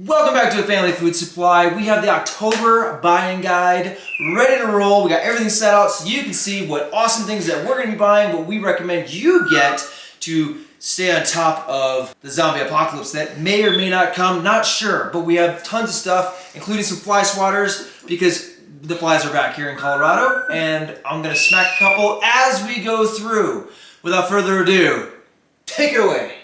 Welcome back to the Family Food Supply. We have the October buying guide ready to roll. We got everything set out so you can see what awesome things that we're going to be buying, what we recommend you get to stay on top of the zombie apocalypse that may or may not come, not sure. But we have tons of stuff, including some fly swatters because the flies are back here in Colorado, and I'm going to smack a couple as we go through. Without further ado, take it away.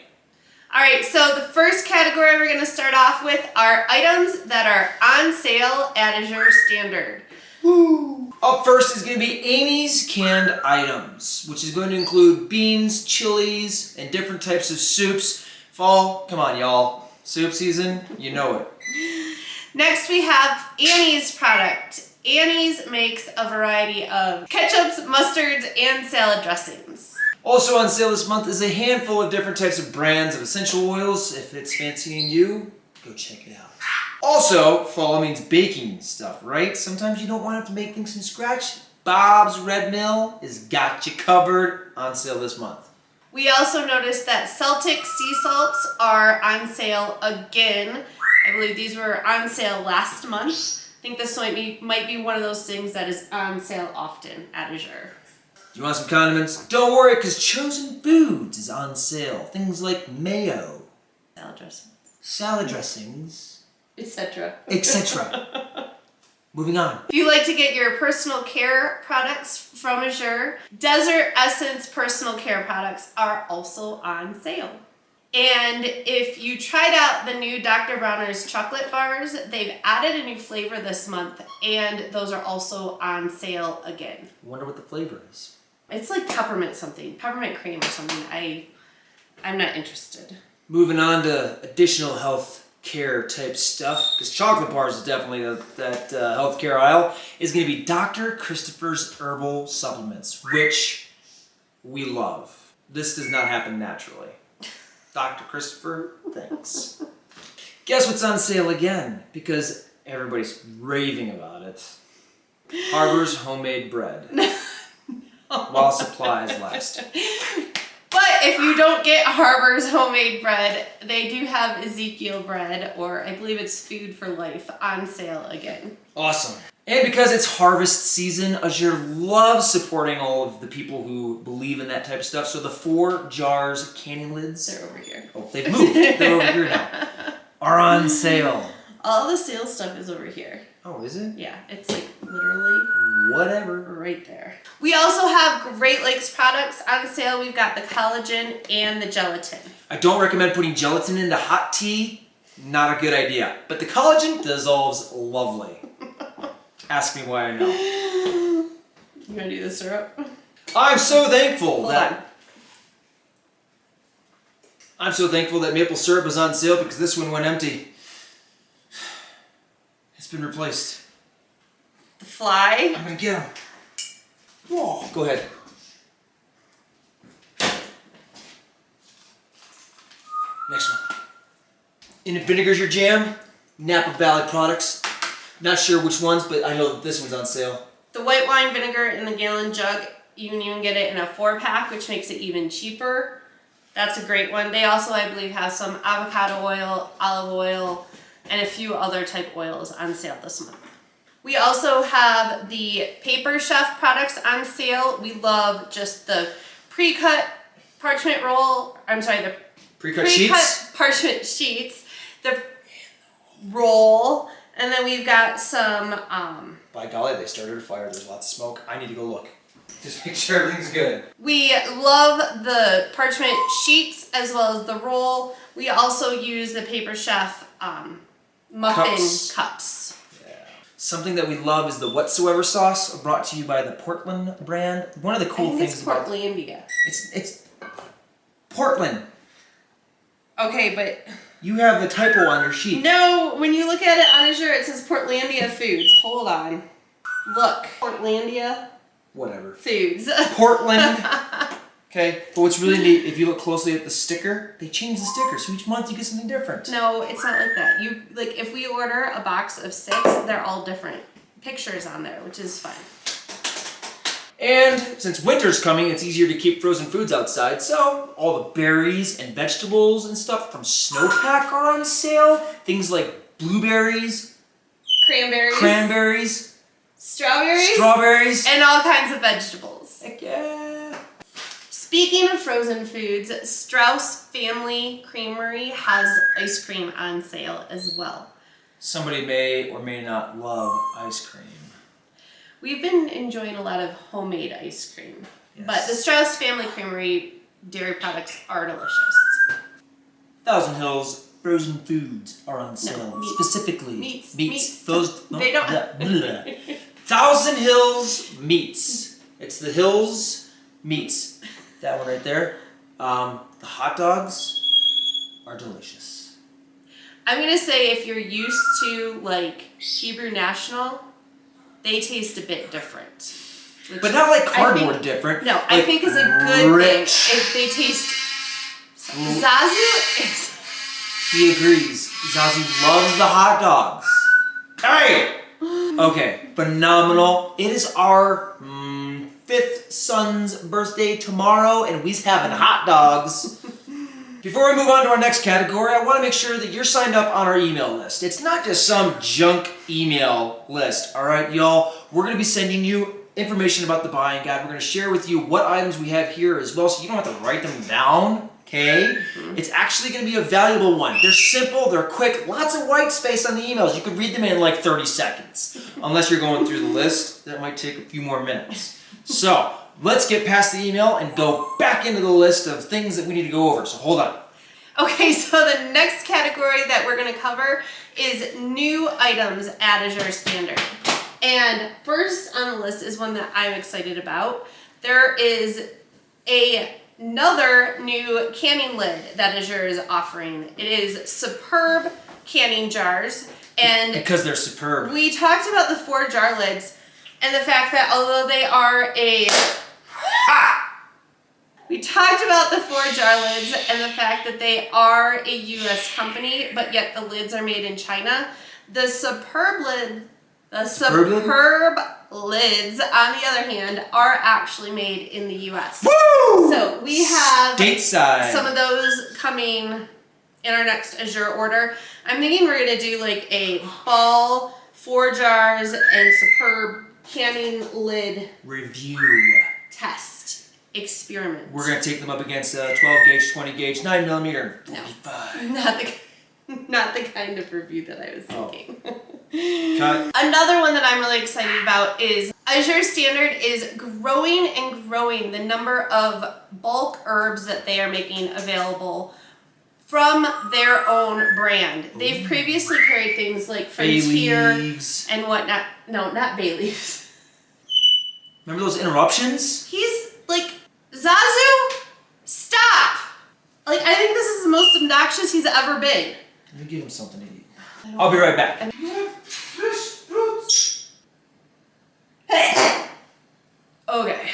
All right, so the first category we're going to start off with are items that are on sale at Azure Standard. Woo. Up first is going to be Amy's canned items, which is going to include beans, chilies, and different types of soups. Fall, come on y'all, soup season, you know it. Next we have Annie's product. Annie's makes a variety of ketchups, mustards, and salad dressings. Also on sale this month is a handful of different types of brands of essential oils. If it's fancying you, go check it out. Also, fall means baking stuff, right? Sometimes you don't want to have to make things from scratch. Bob's Red Mill has got you covered, on sale this month. We also noticed that Celtic sea salts are on sale again. I believe these were on sale last month. I think this might be one of those things that is on sale often at Azure. You want some condiments? Don't worry, because Chosen Foods is on sale. Things like mayo, salad dressings, etc. etc. Moving on. If you like to get your personal care products from Azure, Desert Essence personal care products are also on sale. And if you tried out the new Dr. Bronner's chocolate bars, they've added a new flavor this month, and those are also on sale again. I wonder what the flavor is. It's like peppermint cream or something. I'm not interested. Moving on to additional health care type stuff, because chocolate bars is definitely that health care aisle, is going to be Dr. Christopher's Herbal Supplements, which we love. This does not happen naturally. Dr. Christopher, thanks. Guess what's on sale again? Because everybody's raving about it. Harbor's homemade bread. While supplies last. But if you don't get Harbor's homemade bread, they do have Ezekiel bread, or I believe it's Food for Life, on sale again. Awesome. And because it's harvest season, Azure loves supporting all of the people who believe in that type of stuff. So the 4 jars canning lids. They're over here. Oh, they've moved. They're over here now. Are on sale. All the sale stuff is over here. Oh, is it? Yeah, it's like literally whatever. Right there. We also have Great Lakes products on sale. We've got the collagen and the gelatin. I don't recommend putting gelatin into hot tea. Not a good idea. But the collagen dissolves lovely. Ask me why I know. You gonna do the syrup? I'm so thankful Hold that... on. I'm so thankful that maple syrup is on sale because this one went empty. It's been replaced. The fly? I'm gonna get him. Whoa, go ahead. Next one. And vinegar's your jam. Napa Valley products. Not sure which ones, but I know that this one's on sale. The white wine vinegar in the gallon jug. You can even get it in a 4-pack, which makes it even cheaper. That's a great one. They also, I believe, have some avocado oil, olive oil, and a few other type oils on sale this month. We also have the Paper Chef products on sale. We love just the pre-cut parchment roll. I'm sorry, the Pre-cut sheets? Parchment sheets. The roll. And then we've got some... By golly, they started a fire. There's lots of smoke. I need to go look. Just make sure everything's good. We love the parchment sheets as well as the roll. We also use the Paper Chef muffin cups. Yeah. Something that we love is the whatsoever sauce, brought to you by the Portland brand. One of the cool things about Portlandia. it's Portland. Okay, but you have the typo on your sheet. no, when you look at it on Azure, it says Portlandia Foods. Hold on. Look, Portlandia Whatever. Foods. Portland. Okay, but what's really neat, if you look closely at the sticker, they change the sticker, so each month you get something different. No, it's not like that. If we order a box of 6, they're all different pictures on there, which is fine. And since winter's coming, it's easier to keep frozen foods outside, so all the berries and vegetables and stuff from Snowpack are on sale. Things like blueberries, cranberries, strawberries, and all kinds of vegetables. Heck yeah. Speaking of frozen foods, Strauss Family Creamery has ice cream on sale as well. Somebody may or may not love ice cream. We've been enjoying a lot of homemade ice cream, Yes. but the Strauss Family Creamery dairy products are delicious. Thousand Hills frozen foods are on sale. meats. Specifically, Meats. Those They don't- Thousand Hills meats. It's the Hills meats. That one right there. The hot dogs are delicious. I'm gonna say if you're used to like Hebrew National, they taste a bit different. Which But not like cardboard I think, different. No, I like think is a good rich. thing. If they taste Zazu is He agrees. Zazu loves the hot dogs. Hey! Okay, phenomenal. It is our fifth son's birthday tomorrow, and we's having hot dogs. Before we move on to our next category, I want to make sure that you're signed up on our email list. It's not just some junk email list, all right, y'all? We're going to be sending you information about the buying guide. We're going to share with you what items we have here as well, so you don't have to write them down. Okay? It's actually going to be a valuable one. They're simple, they're quick, lots of white space on the emails. You can read them in like 30 seconds. Unless you're going through the list, that might take a few more minutes. So, let's get past the email and go back into the list of things that we need to go over. So, hold on. Okay, so the next category that we're going to cover is new items at Azure Standard. And first on the list is one that I'm excited about. There is another new canning lid that Azure is offering. It is superb canning jars. And Because they're superb. we talked about the 4 jar lids and the fact that although they are we talked about the 4 jar lids and the fact that they are a US company, but yet the lids are made in China. The superb lids, on the other hand, are actually made in the US. Woo! So we have Stateside. some of those coming in our next Azure order. I'm thinking we're gonna do like a ball, 4 jars, and superb canning lid Review. test experiment. We're going to take them up against a 12 gauge, 20 gauge, 9mm, and 45. Not the kind of review that I was thinking. Cut. Another one that I'm really excited about is Azure Standard is growing and growing the number of bulk herbs that they are making available from their own brand. They've previously carried things like Frontier Bay leaves. and whatnot. No, not bay leaves. Remember those interruptions? He's like, Zazu, stop! Like, I think this is the most obnoxious he's ever been. Let me give him something to eat. I'll be right back. Okay.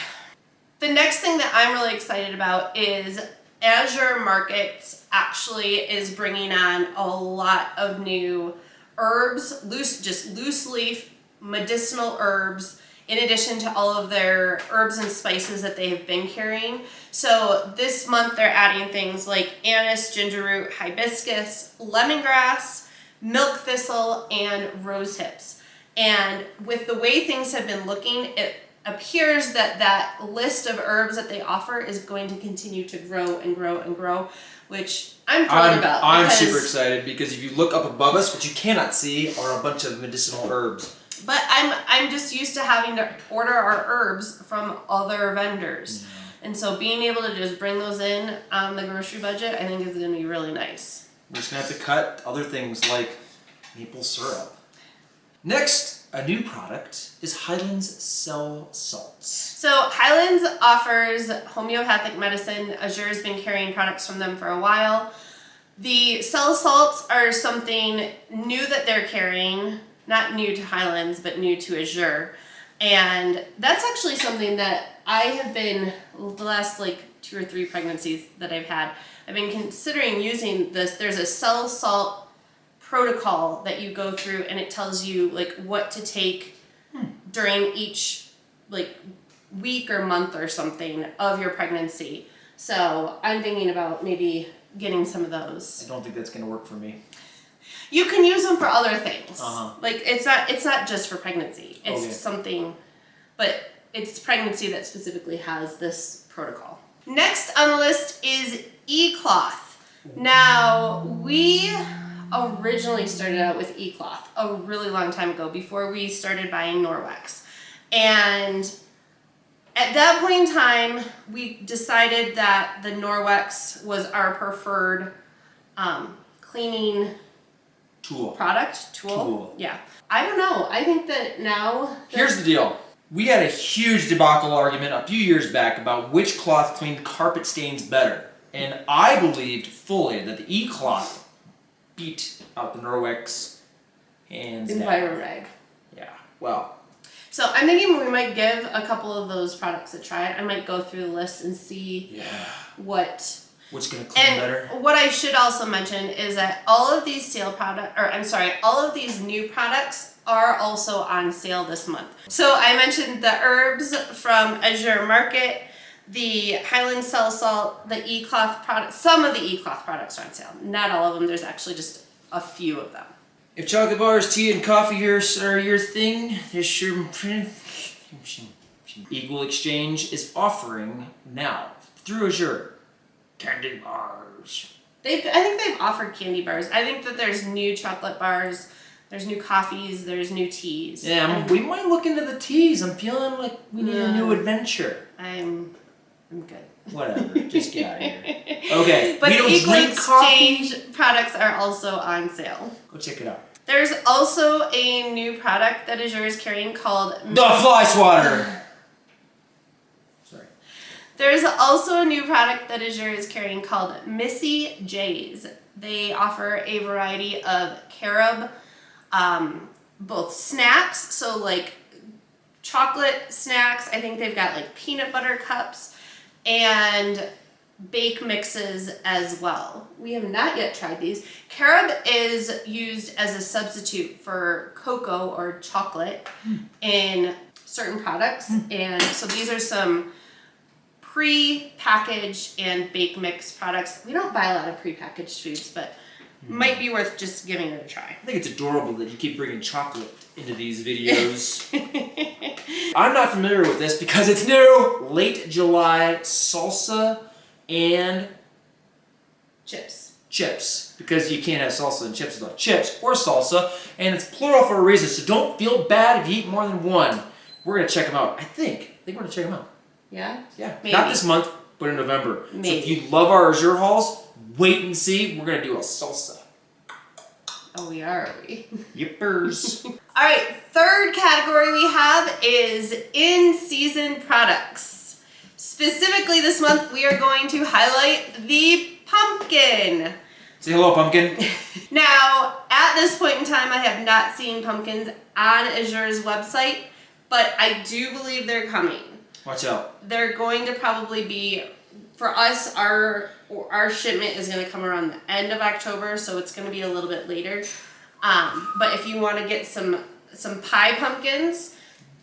The next thing that I'm really excited about is Azure Markets actually is bringing on a lot of new herbs, loose leaf medicinal herbs, in addition to all of their herbs and spices that they have been carrying. So this month they're adding things like anise, ginger root, hibiscus, lemongrass, milk thistle, and rose hips. And with the way things have been looking, it appears that that list of herbs that they offer is going to continue to grow and grow and grow, which I'm thrilled about. I'm super excited because if you look up above us, what you cannot see are a bunch of medicinal herbs. But I'm just used to having to order our herbs from other vendors. And so being able to just bring those in on the grocery budget, I think is going to be really nice. We're just going to have to cut other things like maple syrup. Next, a new product is Highlands Cell Salts. So Highlands offers homeopathic medicine. Azure has been carrying products from them for a while. The cell salts are something new that they're carrying. Not new to Highlands, but new to Azure. And that's actually something that I have been, the last like 2 or 3 pregnancies that I've had, I've been considering using this. There's a cell salt protocol that you go through and it tells you like what to take during each like week or month or something of your pregnancy. So I'm thinking about maybe getting some of those. I don't think that's going to work for me. You can use them for other things. Uh-huh. Like it's not just for pregnancy. It's something, but it's pregnancy that specifically has this protocol. Next on the list is e-cloth. Now, we originally started out with e-cloth a really long time ago before we started buying Norwex. And at that point in time, we decided that the Norwex was our preferred cleaning tool. Tool. Yeah. I don't know. I think that now... Here's the deal. We had a huge debacle argument a few years back about which cloth cleaned carpet stains better. And I believed fully that the e-cloth beat out the Norwex hands down. EnviroRag. Yeah. Well. So I'm thinking we might give a couple of those products a try. I might go through the list and see what's going to clean better. What I should also mention is that all of these all of these new products are also on sale this month. So I mentioned the herbs from Azure Market, the Highland Cell Salt, the e-cloth products. Some of the e-cloth products are on sale. Not all of them. There's actually just a few of them. If chocolate bars, tea, and coffee are your thing, there's sure Equal Exchange is offering now through Azure candy bars. I think they've offered candy bars. I think that there's new chocolate bars, there's new coffees, there's new teas. Yeah, we might look into the teas. I'm feeling like we need a new adventure. I'm good. Whatever, just get out of here. Okay, but we don't the Equal drink Exchange coffee. Products are also on sale. Go check it out. There's also a new product that Azure is carrying called The Fly Swatter. Sorry. There's also a new product that Azure is carrying called Missy J's. They offer a variety of carob, both snacks, so like chocolate snacks. I think they've got like peanut butter cups and bake mixes as well. We have not yet tried these. Carob is used as a substitute for cocoa or chocolate in certain products. And so these are some pre-packaged and bake mix products. We don't buy a lot of pre-packaged foods, but might be worth just giving it a try. I think it's adorable that you keep bringing chocolate into these videos. I'm not familiar with this because it's new. Late July salsa and chips. Because you can't have salsa and chips without chips or salsa, and it's plural for a reason, so don't feel bad if you eat more than one. We're going to check them out. I think we're going to check them out. Yeah? Yeah. Maybe. Not this month, but in November. Maybe. So if you love our Azure hauls, wait and see. We're going to do a salsa. Oh, we are we? Yippers. All right, third category we have is in-season products. Specifically this month, we are going to highlight the pumpkin. Say hello, pumpkin. Now, at this point in time, I have not seen pumpkins on Azure's website, but I do believe they're coming. Watch out. They're going to probably be, for us, our shipment is going to come around the end of October, so it's going to be a little bit later. But if you want to get some pie pumpkins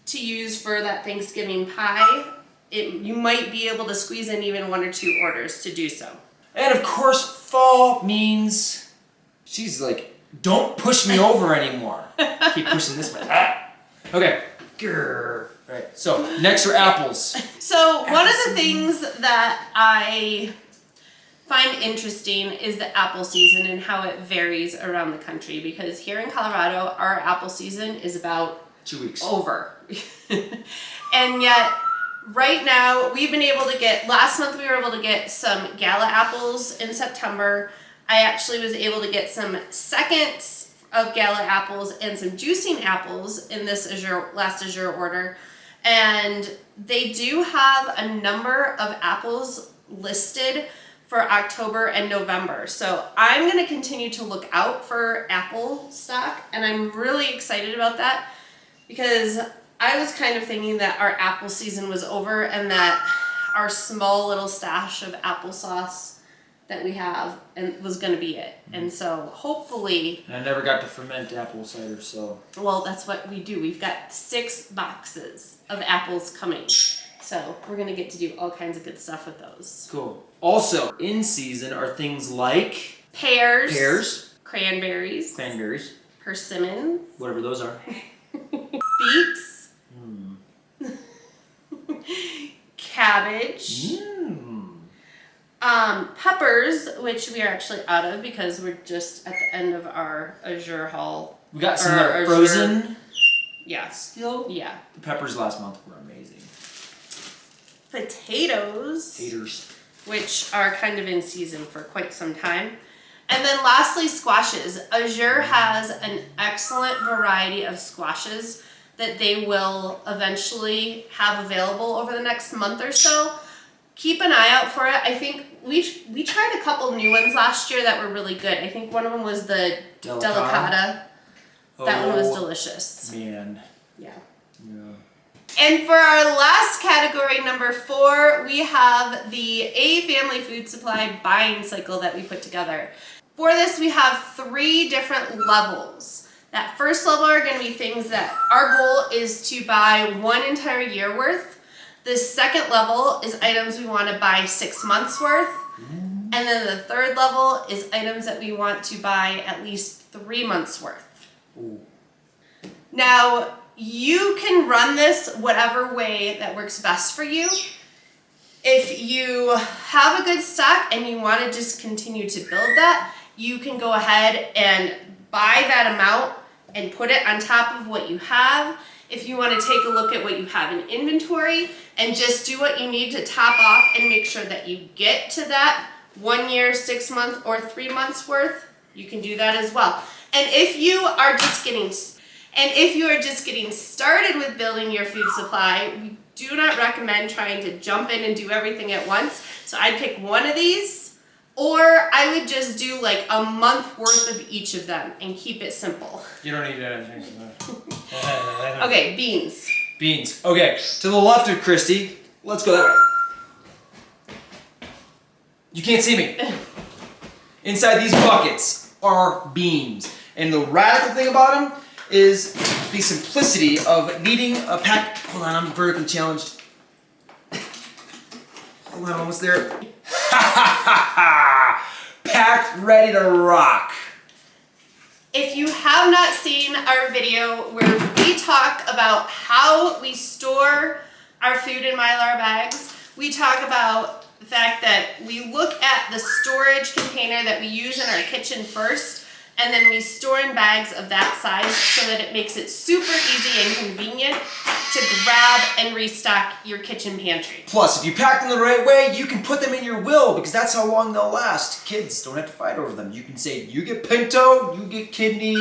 to use for that Thanksgiving pie, you might be able to squeeze in even 1 or 2 orders to do so. And of course, fall means she's like, don't push me over anymore. Keep pushing this way. Okay. Grr. Right. So next are apples. So one of the things that I find interesting is the apple season and how it varies around the country, because here in Colorado, our apple season is about 2 weeks over. And yet right now we've been able to get, last month we were able to get some gala apples in September. I actually was able to get some seconds of gala apples and some juicing apples in this last Azure order. And they do have a number of apples listed for October and November. So I'm going to continue to look out for apple stock, and I'm really excited about that because I was kind of thinking that our apple season was over and that our small little stash of applesauce that we have was going to be it. And so hopefully... And I never got to ferment apple cider, so... Well, that's what we do. We've got 6 boxes of apples coming. So we're going to get to do all kinds of good stuff with those. Cool. Also, in season are things like... Pears. cranberries, persimmons, whatever those are, beets, cabbage, peppers, which we are actually out of because we're just at the end of our Azure haul. We got some that are frozen. Yeah. Still? Yeah. The peppers last month were amazing. Potatoes. Taters. Which are kind of in season for quite some time. And then lastly, squashes. Azure has an excellent variety of squashes that they will eventually have available over the next month or so. Keep an eye out for it. I think we tried a couple new ones last year that were really good. I think one of them was the delicata. That one was delicious. Man. Yeah. Yeah. And for our last category, number 4, we have the A Family Food Supply buying cycle that we put together. For this, we have 3 different levels. That first level are going to be things that our goal is to buy 1 entire year worth. The second level is items we want to buy 6 months worth. And then the third level is items that we want to buy at least 3 months worth. Ooh. Now, you can run this whatever way that works best for you. If you have a good stock and you want to just continue to build that, you can go ahead and buy that amount and put it on top of what you have. If you want to take a look at what you have in inventory and just do what you need to top off and make sure that you get to that 1 year, 6 month, or 3 months worth, you can do that as well. And if you are just getting started with building your food supply, we do not recommend trying to jump in and do everything at once. So I'd pick one of these, or I would just do like a month worth of each of them and keep it simple. You don't need anything. Okay, beans. Beans. Okay, to the left of Christy. Let's go that way. You can't see me. Inside these buckets are beans. And the radical thing about them is the simplicity of needing a pack. Hold on, I'm vertically challenged. Hold on, almost there. Ha ha ha ha! Packed, ready to rock. If you have not seen our video where we talk about how we store our food in Mylar bags, we talk about the fact that we look at the storage container that we use in our kitchen first, and then we store in bags of that size so that it makes it super easy and convenient to grab and restock your kitchen pantry. Plus, if you pack them the right way, you can put them in your will because that's how long they'll last. Kids don't have to fight over them. You can say, you get pinto, you get kidney,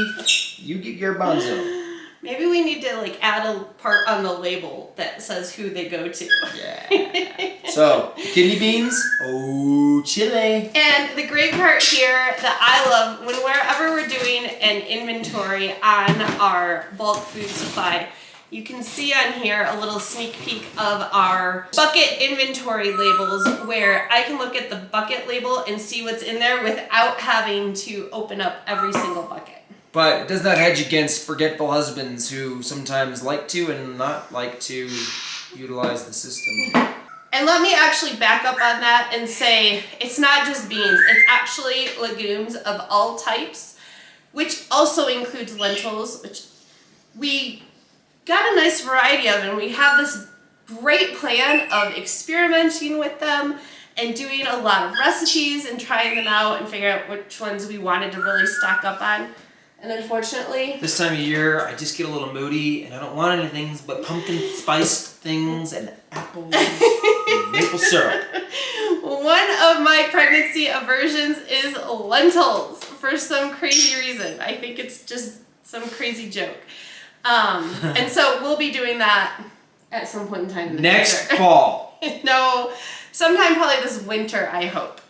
you get garbanzo. Maybe we need to like add a part on the label that says who they go to. Yeah. So, kidney beans, oh, chile. And the great part here that I love, wherever we're doing an inventory on our bulk food supply, you can see on here a little sneak peek of our bucket inventory labels where I can look at the bucket label and see what's in there without having to open up every single bucket. But it does not hedge against forgetful husbands who sometimes like to and not like to utilize the system. And let me actually back up on that and say it's not just beans, it's actually legumes of all types, which also includes lentils, which we got a nice variety of, and we have this great plan of experimenting with them and doing a lot of recipes and trying them out and figuring out which ones we wanted to really stock up on. And unfortunately, this time of year, I just get a little moody and I don't want anything but pumpkin spiced things and apples and maple syrup. One of my pregnancy aversions is lentils for some crazy reason. I think it's just some crazy joke. And so we'll be doing that at some point in time in the Next future. fall. No, sometime probably this winter, I hope.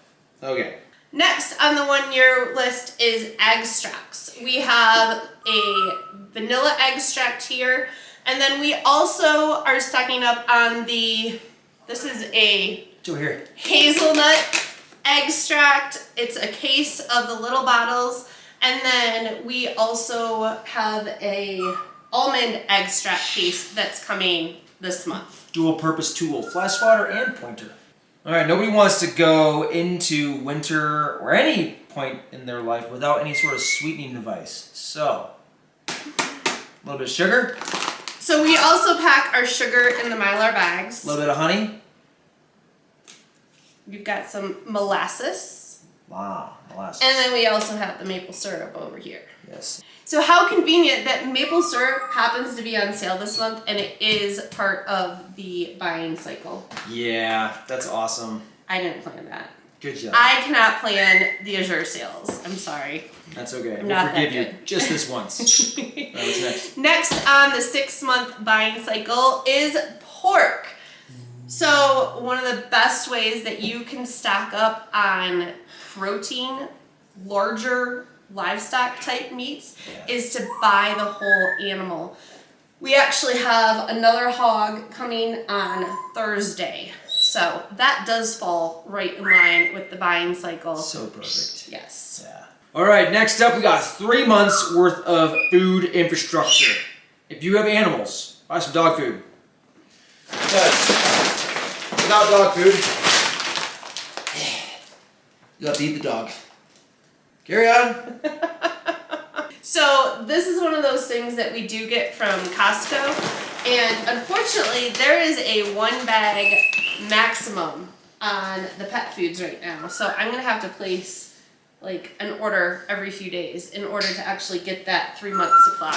Okay. Next on the 1 year list is extracts. We have a vanilla extract here, and then we also are stocking up on this is a hazelnut extract. It's a case of the little bottles, and then we also have a almond extract case that's coming this month. Dual purpose tool, flash water and pointer. All right, nobody wants to go into winter or any point in their life without any sort of sweetening device. So, a little bit of sugar. So we also pack our sugar in the Mylar bags. A little bit of honey. We've got some molasses. Wow, molasses. And then we also have the maple syrup over here. Yes. So how convenient that maple syrup happens to be on sale this month, and it is part of the buying cycle. Yeah, that's awesome. I didn't plan that. Good job. I cannot plan the Azure sales. I'm sorry. That's okay. I'm We'll not forgive that you good. just this once. All right, what's next? Next on the 6-month buying cycle is pork. So one of the best ways that you can stock up on protein, larger livestock type meats, is to buy the whole animal. We actually have another hog coming on Thursday. So that does fall right in line with the buying cycle. So perfect. Yes. Yeah. All right, next up, we got 3 months worth of food infrastructure. If you have animals, buy some dog food. Because without dog food, you'll have to eat the dog. Carry on. So this is one of those things that we do get from Costco, and unfortunately there is a 1 bag maximum on the pet foods right now. So I'm gonna have to place like an order every few days in order to actually get that 3-month supply.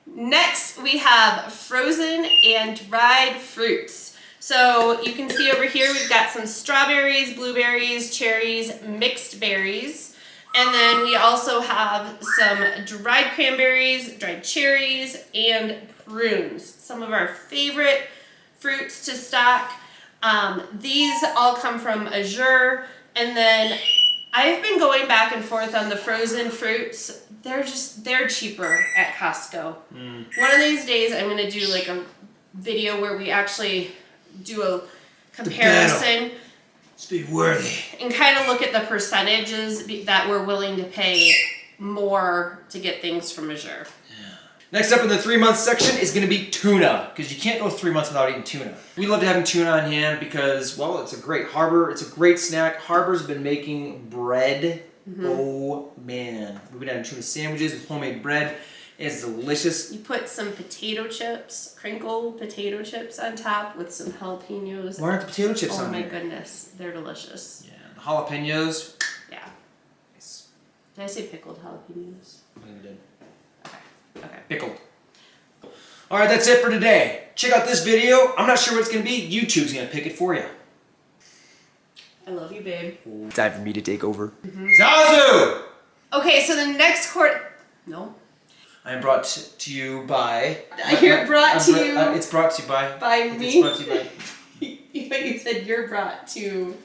Next we have frozen and dried fruits. So you can see over here we've got some strawberries, blueberries, cherries, mixed berries. And then we also have some dried cranberries, dried cherries, and prunes. Some of our favorite fruits to stock. These all come from Azure. And then I've been going back and forth on the frozen fruits. They're cheaper at Costco. One of these days I'm gonna do like a video where we actually do a comparison. Let's be worthy. And kind of look at the percentages that we're willing to pay more to get things from Azure. Yeah. Next up in the 3-month section is going to be tuna, because you can't go 3 months without eating tuna. We love having tuna on hand because, well, it's a great harbor. It's a great snack. Harbor's been making bread. Oh man, we've been having tuna sandwiches with homemade bread. It's delicious. You put some potato chips, crinkle potato chips on top with some jalapenos. Why aren't the potato chips on Oh my there? goodness, they're delicious. Yeah, the jalapenos. Yeah. Nice. Did I say pickled jalapenos? I think we did. Okay. Pickled. All right, that's it for today. Check out this video. I'm not sure what it's going to be. YouTube's going to pick it for you. I love you, babe. It's time for me to take over. Zazu! Okay, so the next No. I am brought to you by... You're brought to you... It's brought to you by... By It's me? brought to you by... You said you're brought to...